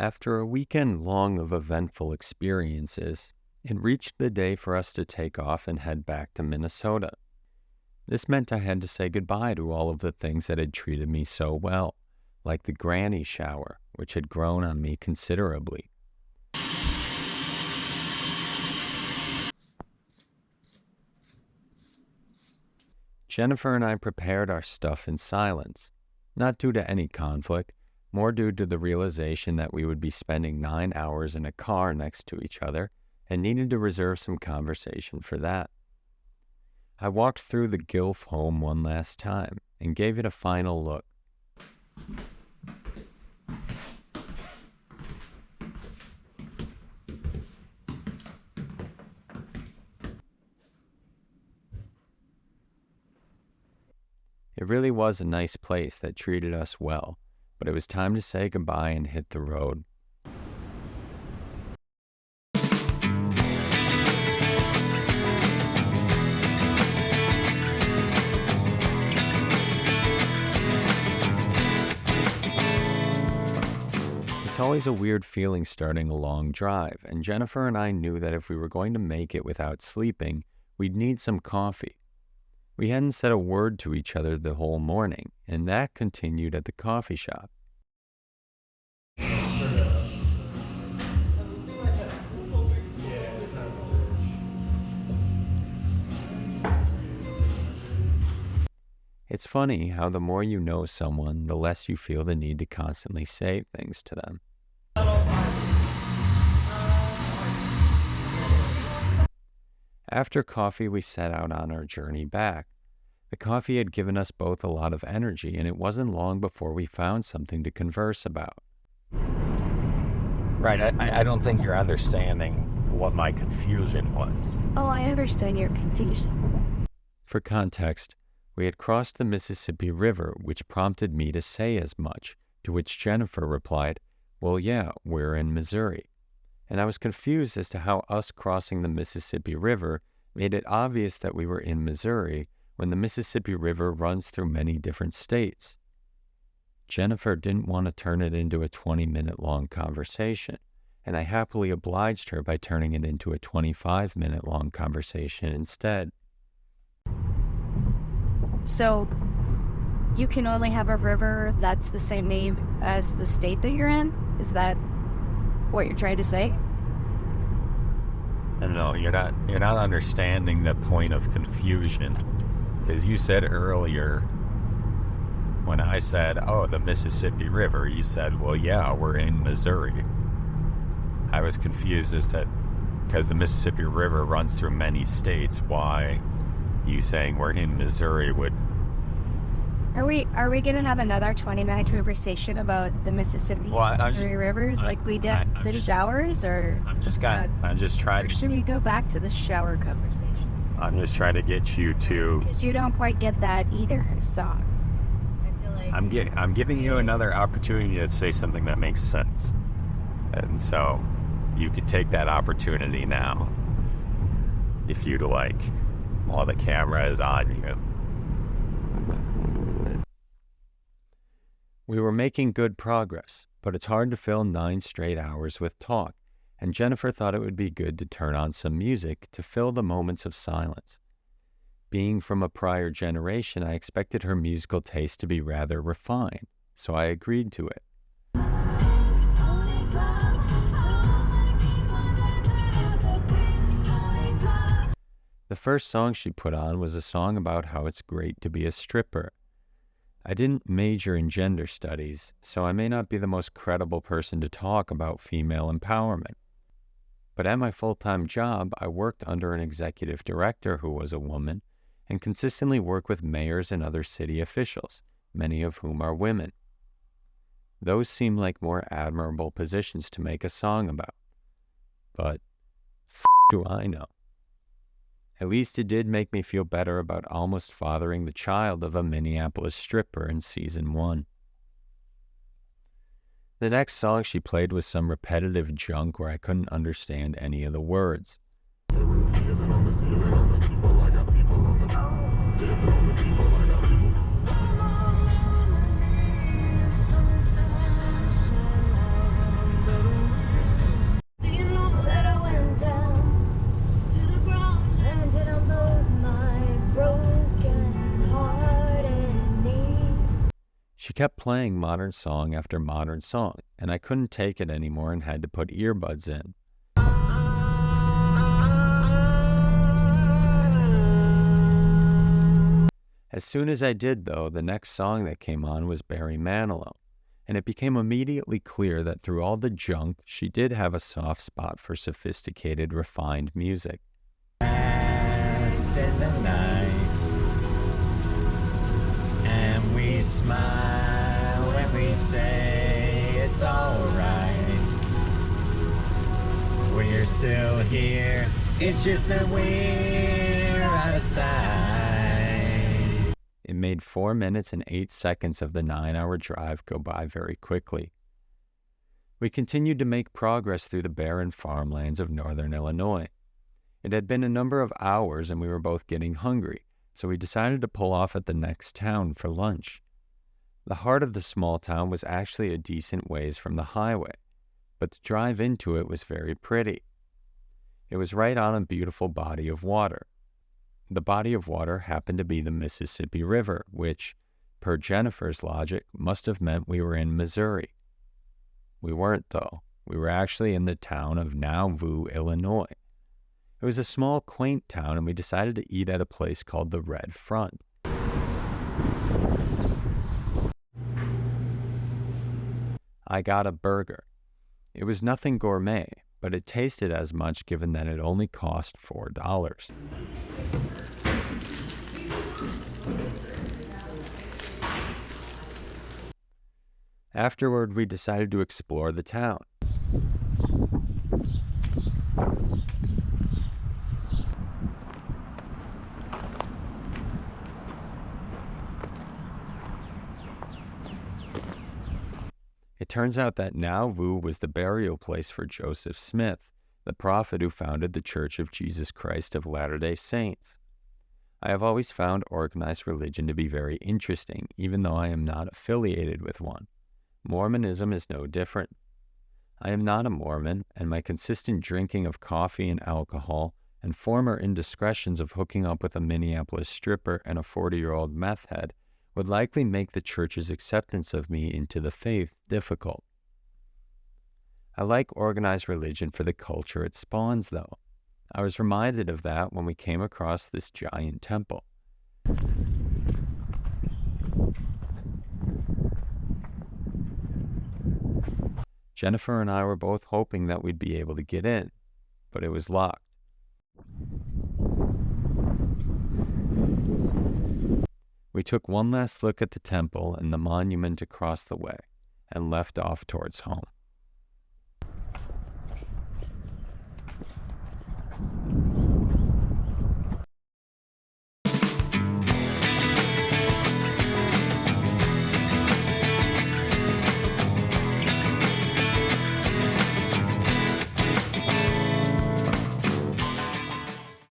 After a weekend long of eventful experiences, it reached the day for us to take off and head back to Minnesota. This meant I had to say goodbye to all of the things that had treated me so well, like the granny shower, which had grown on me considerably. Jennifer and I prepared our stuff in silence, not due to any conflict, more due to the realization that we would be spending 9 hours in a car next to each other and needed to reserve some conversation for that. I walked through the Gilf home one last time and gave it a final look. It really was a nice place that treated us well, but it was time to say goodbye and hit the road. It's always a weird feeling starting a long drive, and Jennifer and I knew that if we were going to make it without sleeping, we'd need some coffee. We hadn't said a word to each other the whole morning, and that continued at the coffee shop. It's funny how the more you know someone, the less you feel the need to constantly say things to them. After coffee, we set out on our journey back. The coffee had given us both a lot of energy, and it wasn't long before we found something to converse about. Right, I don't think you're understanding what my confusion was. Oh, I understand your confusion. For context, we had crossed the Mississippi River, which prompted me to say as much, to which Jennifer replied, "Well, yeah, we're in Missouri." And I was confused as to how us crossing the Mississippi River made it obvious that we were in Missouri when the Mississippi River runs through many different states. Jennifer didn't want to turn it into a 20-minute long conversation, and I happily obliged her by turning it into a 25-minute long conversation instead. So, you can only have a river that's the same name as the state that you're in? Is that what you're trying to say? No, you're not understanding the point of confusion. Because you said earlier, when I said, "Oh, the Mississippi River," you said, "Well, yeah, we're in Missouri." I was confused as to, because the Mississippi River runs through many states, why you saying we're in Missouri would... Are we going to have another 20-minute conversation about the Mississippi Missouri rivers like we did the showers, or I'm just trying. Or should we go back to the shower conversation? I'm just trying to get you to... Because you don't quite get that either, so I feel like... I'm giving you another opportunity to say something that makes sense. And so you could take that opportunity now, if you'd like, while the camera is on you. We were making good progress, but it's hard to fill 9 straight hours with talk, and Jennifer thought it would be good to turn on some music to fill the moments of silence. Being from a prior generation, I expected her musical taste to be rather refined, so I agreed to it. The first song she put on was a song about how it's great to be a stripper. I didn't major in gender studies, so I may not be the most credible person to talk about female empowerment. But at my full-time job, I worked under an executive director who was a woman and consistently worked with mayors and other city officials, many of whom are women. Those seem like more admirable positions to make a song about. But do I know? At least it did make me feel better about almost fathering the child of a Minneapolis stripper in season 1. The next song she played was some repetitive junk where I couldn't understand any of the words. She kept playing modern song after modern song, and I couldn't take it anymore and had to put earbuds in. As soon as I did, though, the next song that came on was Barry Manilow, and it became immediately clear that through all the junk, she did have a soft spot for sophisticated, refined music. In the night, and we smile when we say it's alright. We're still here, it's just that we're out of sight. It made 4 minutes and 8 seconds of the 9-hour drive go by very quickly. We continued to make progress through the barren farmlands of northern Illinois. It had been a number of hours and we were both getting hungry, so we decided to pull off at the next town for lunch. The heart of the small town was actually a decent ways from the highway, but the drive into it was very pretty. It was right on a beautiful body of water. The body of water happened to be the Mississippi River, which, per Jennifer's logic, must have meant we were in Missouri. We weren't, though. We were actually in the town of Nauvoo, Illinois. It was a small, quaint town, and we decided to eat at a place called the Red Front. I got a burger. It was nothing gourmet, but it tasted as much given that it only cost $4. Afterward, we decided to explore the town. It turns out that Nauvoo was the burial place for Joseph Smith, the prophet who founded the Church of Jesus Christ of Latter-day Saints. I have always found organized religion to be very interesting, even though I am not affiliated with one. Mormonism is no different. I am not a Mormon, and my consistent drinking of coffee and alcohol and former indiscretions of hooking up with a Minneapolis stripper and a 40-year-old meth head would likely make the church's acceptance of me into the faith difficult. I like organized religion for the culture it spawns, though. I was reminded of that when we came across this giant temple. Jennifer and I were both hoping that we'd be able to get in, but it was locked. We took one last look at the temple and the monument across the way and left off towards home.